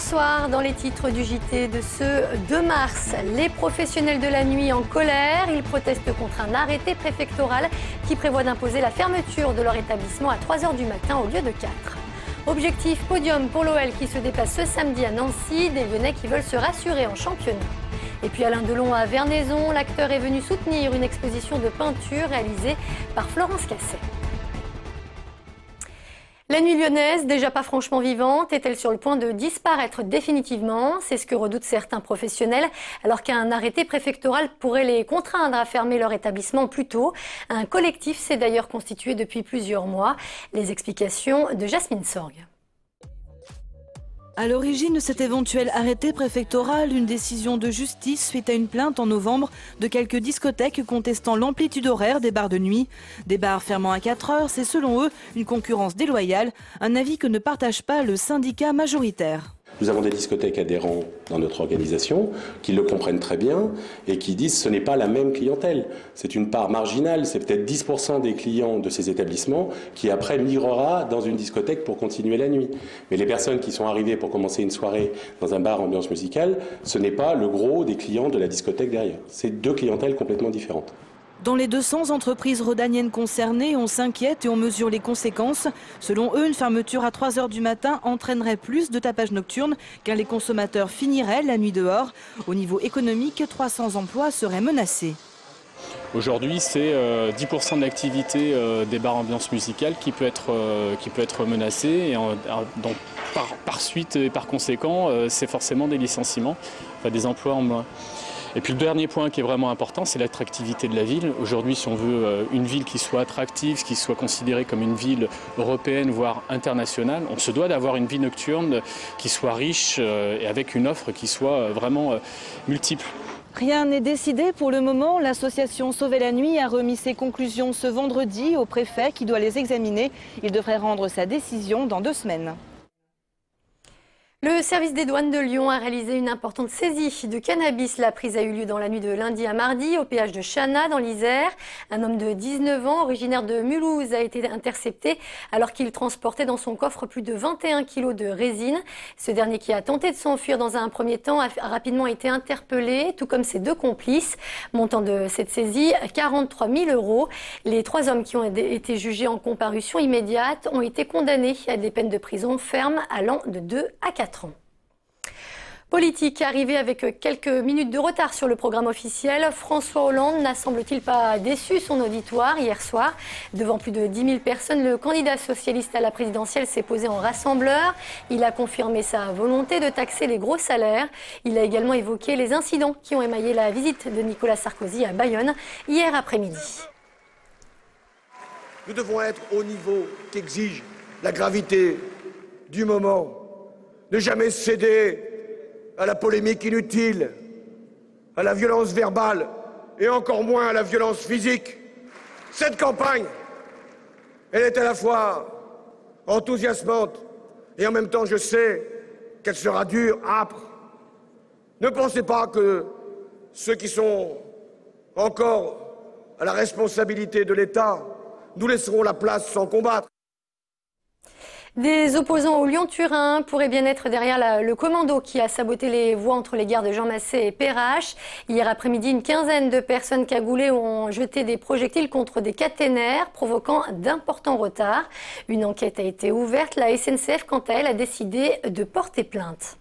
Bonsoir, dans les titres du JT de ce 2 mars, les professionnels de la nuit en colère, ils protestent contre un arrêté préfectoral qui prévoit d'imposer la fermeture de leur établissement à 3 h du matin au lieu de 4. Objectif podium pour l'OL qui se déplace ce samedi à Nancy, des Lyonnais qui veulent se rassurer en championnat. Et puis Alain Delon à Vernaison, l'acteur est venu soutenir une exposition de peinture réalisée par Florence Casset. La nuit lyonnaise, déjà pas franchement vivante, est-elle sur le point de disparaître définitivement? C'est ce que redoutent certains professionnels, alors qu'un arrêté préfectoral pourrait les contraindre à fermer leur établissement plus tôt. Un collectif s'est d'ailleurs constitué depuis plusieurs mois. Les explications de Jasmine Sorg. À l'origine de cet éventuel arrêté préfectoral, une décision de justice suite à une plainte en novembre de quelques discothèques contestant l'amplitude horaire des bars de nuit. Des bars fermant à 4 heures, c'est selon eux une concurrence déloyale, un avis que ne partage pas le syndicat majoritaire. Nous avons des discothèques adhérents dans notre organisation qui le comprennent très bien et qui disent que ce n'est pas la même clientèle. C'est une part marginale, c'est peut-être 10% des clients de ces établissements qui après migrera dans une discothèque pour continuer la nuit. Mais les personnes qui sont arrivées pour commencer une soirée dans un bar ambiance musicale, ce n'est pas le gros des clients de la discothèque derrière. C'est deux clientèles complètement différentes. Dans les 200 entreprises rhodaniennes concernées, on s'inquiète et on mesure les conséquences. Selon eux, une fermeture à 3 h du matin entraînerait plus de tapage nocturne car les consommateurs finiraient la nuit dehors. Au niveau économique, 300 emplois seraient menacés. Aujourd'hui, c'est 10% de l'activité des bars ambiance musicale qui peut être menacée. Et donc, par suite et par conséquent, c'est forcément des licenciements, enfin, des emplois en moins. Et puis le dernier point qui est vraiment important, c'est l'attractivité de la ville. Aujourd'hui, si on veut une ville qui soit attractive, qui soit considérée comme une ville européenne, voire internationale, on se doit d'avoir une vie nocturne qui soit riche et avec une offre qui soit vraiment multiple. Rien n'est décidé pour le moment. L'association Sauver la Nuit a remis ses conclusions ce vendredi au préfet qui doit les examiner. Il devrait rendre sa décision dans 2 semaines. Le service des douanes de Lyon a réalisé une importante saisie de cannabis. La prise a eu lieu dans la nuit de lundi à mardi au péage de Chana dans l'Isère. Un homme de 19 ans, originaire de Mulhouse, a été intercepté alors qu'il transportait dans son coffre plus de 21 kg de résine. Ce dernier, qui a tenté de s'enfuir dans un premier temps, a rapidement été interpellé, tout comme ses 2 complices. Montant de cette saisie, 43 000 €. Les 3 hommes qui ont été jugés en comparution immédiate ont été condamnés à des peines de prison ferme allant de 2 à 4 ans. Politique, arrivé avec quelques minutes de retard sur le programme officiel, François Hollande n'a semble-t-il pas déçu son auditoire hier soir. Devant plus de 10 000 personnes, le candidat socialiste à la présidentielle s'est posé en rassembleur. Il a confirmé sa volonté de taxer les gros salaires. Il a également évoqué les incidents qui ont émaillé la visite de Nicolas Sarkozy à Bayonne hier après-midi. Nous devons être au niveau qu'exige la gravité du moment. Ne jamais céder à la polémique inutile, à la violence verbale et encore moins à la violence physique. Cette campagne, elle est à la fois enthousiasmante et en même temps, je sais qu'elle sera dure, âpre. Ne pensez pas que ceux qui sont encore à la responsabilité de l'État nous laisseront la place sans combattre. Des opposants au Lyon-Turin pourraient bien être derrière le commando qui a saboté les voies entre les gares de Jean Massé et Perrache. Hier après-midi, une quinzaine de personnes cagoulées ont jeté des projectiles contre des caténaires, provoquant d'importants retards. Une enquête a été ouverte. La SNCF, quant à elle, a décidé de porter plainte.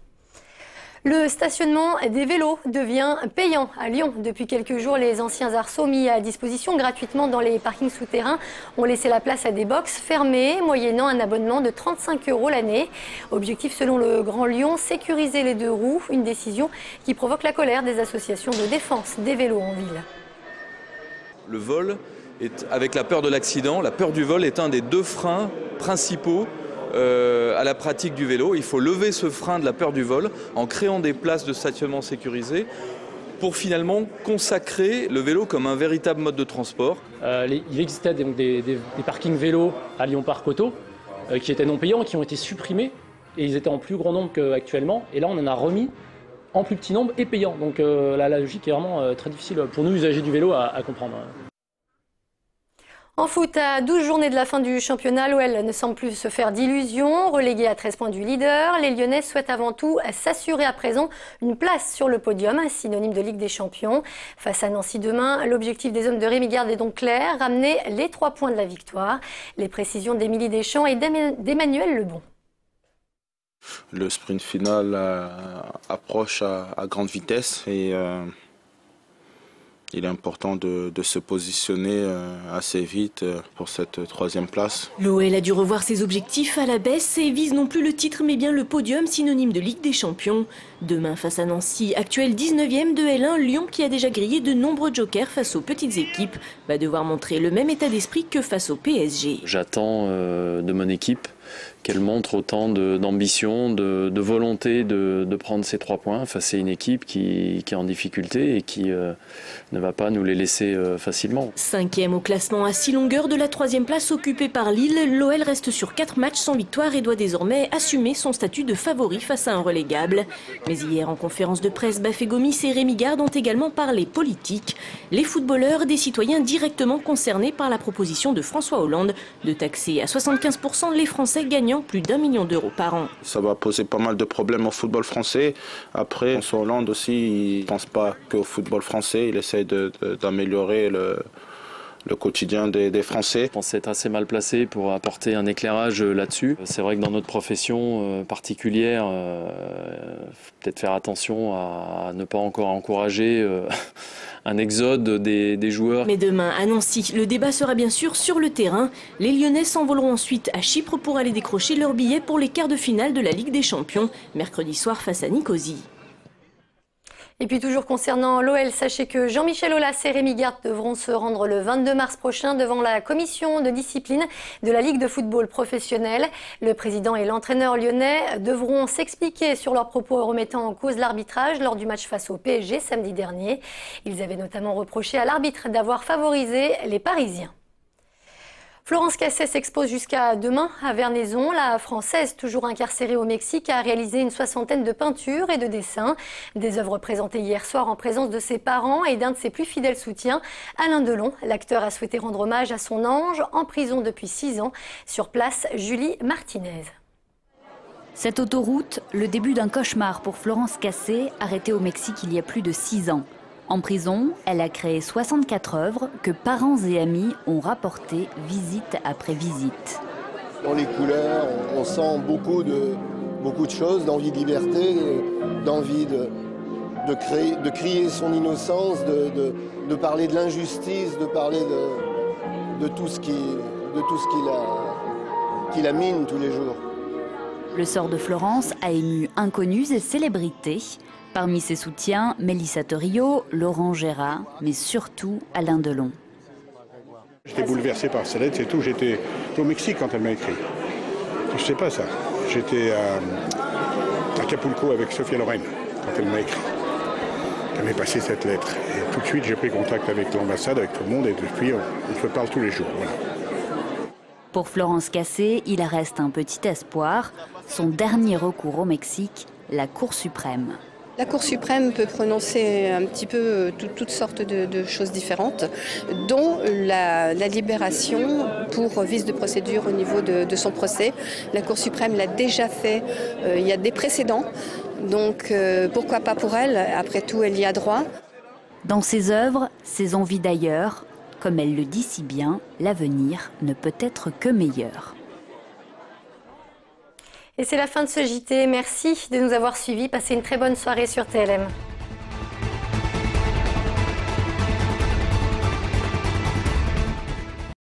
Le stationnement des vélos devient payant à Lyon. Depuis quelques jours, les anciens arceaux mis à disposition gratuitement dans les parkings souterrains ont laissé la place à des box fermées, moyennant un abonnement de 35 € l'année. Objectif, selon le Grand Lyon, sécuriser les 2 roues, une décision qui provoque la colère des associations de défense des vélos en ville. Le vol, avec la peur de l'accident, la peur du vol est un des 2 freins principaux à la pratique du vélo. Il faut lever ce frein de la peur du vol en créant des places de stationnement sécurisées pour finalement consacrer le vélo comme un véritable mode de transport. Il existait donc des parkings vélos à Lyon Parc Auto qui étaient non payants, qui ont été supprimés et ils étaient en plus grand nombre qu'actuellement. Et là on en a remis en plus petit nombre et payants. Donc la logique est vraiment très difficile pour nous usagers du vélo à comprendre. En foot, à 12 journées de la fin du championnat, l'OL ne semble plus se faire d'illusions. Relégué à 13 points du leader, les Lyonnais souhaitent avant tout s'assurer à présent une place sur le podium, synonyme de Ligue des Champions. Face à Nancy demain, l'objectif des hommes de Rémi Garde est donc clair, ramener les 3 points de la victoire. Les précisions d'Émilie Deschamps et d'Emmanuel Lebon. Le sprint final approche à grande vitesse et il est important de se positionner assez vite pour cette 3e place. L'OL a dû revoir ses objectifs à la baisse et vise non plus le titre mais bien le podium, synonyme de Ligue des Champions. Demain face à Nancy, actuel 19e de L1, Lyon qui a déjà grillé de nombreux jokers face aux petites équipes, va devoir montrer le même état d'esprit que face au PSG. J'attends de mon équipe qu'elle montre autant d'ambition, de volonté de prendre ces 3 points face à une équipe qui est en difficulté et qui ne va pas nous les laisser facilement. 5e au classement à 6 longueurs de la 3e place occupée par Lille, l'OL reste sur 4 matchs sans victoire et doit désormais assumer son statut de favori face à un relégable. Mais hier en conférence de presse, Bafé Gomis et Rémi Garde ont également parlé politique. Les footballeurs, des citoyens directement concernés par la proposition de François Hollande de taxer à 75% les Français gagnant plus d'1 million d'euros par an. Ça va poser pas mal de problèmes au football français. Après, François Hollande aussi, il ne pense pas qu'au football français, il essaie d'améliorer le quotidien des Français. Je pense être assez mal placé pour apporter un éclairage là-dessus. C'est vrai que dans notre profession particulière, peut-être faire attention à ne pas encore encourager un exode des joueurs. Mais demain, à Nancy, le débat sera bien sûr sur le terrain. Les Lyonnais s'envoleront ensuite à Chypre pour aller décrocher leur billet pour les quarts de finale de la Ligue des Champions, mercredi soir face à Nicosie. Et puis toujours concernant l'OL, sachez que Jean-Michel Aulas et Rémi Garde devront se rendre le 22 mars prochain devant la commission de discipline de la Ligue de football professionnel. Le président et l'entraîneur lyonnais devront s'expliquer sur leurs propos remettant en cause l'arbitrage lors du match face au PSG samedi dernier. Ils avaient notamment reproché à l'arbitre d'avoir favorisé les Parisiens. Florence Cassé s'expose jusqu'à demain à Vernaison. La Française, toujours incarcérée au Mexique, a réalisé une 60aine de peintures et de dessins. Des œuvres présentées hier soir en présence de ses parents et d'un de ses plus fidèles soutiens, Alain Delon. L'acteur a souhaité rendre hommage à son ange, en prison depuis 6 ans. Sur place, Julie Martinez. Cette autoroute, le début d'un cauchemar pour Florence Cassé, arrêtée au Mexique il y a plus de 6 ans. En prison, elle a créé 64 œuvres que parents et amis ont rapportées visite après visite. Dans les couleurs, on sent beaucoup de choses, d'envie de liberté, d'envie de crier son innocence, de parler de l'injustice, de parler de tout ce qui la mine tous les jours. Le sort de Florence a ému inconnus et célébrités. Parmi ses soutiens, Mélissa Torio, Laurent Gérard, mais surtout Alain Delon. J'étais bouleversé par ces lettres, c'est tout. J'étais au Mexique quand elle m'a écrit. Je ne sais pas ça. J'étais à Acapulco avec Sophia Loren quand elle m'a écrit. Elle m'a passé cette lettre. Et tout de suite, j'ai pris contact avec l'ambassade, avec tout le monde, et depuis, on se parle tous les jours. Voilà. Pour Florence Cassé, il reste un petit espoir. Son dernier recours au Mexique, la Cour suprême. La Cour suprême peut prononcer un petit peu toutes sortes de choses différentes, dont la libération pour vice de procédure au niveau de son procès. La Cour suprême l'a déjà fait, il y a des précédents, donc pourquoi pas pour elle? Après tout, elle y a droit. Dans ses œuvres, ses envies d'ailleurs, comme elle le dit si bien, l'avenir ne peut être que meilleur. Et c'est la fin de ce JT. Merci de nous avoir suivis. Passez une très bonne soirée sur TLM.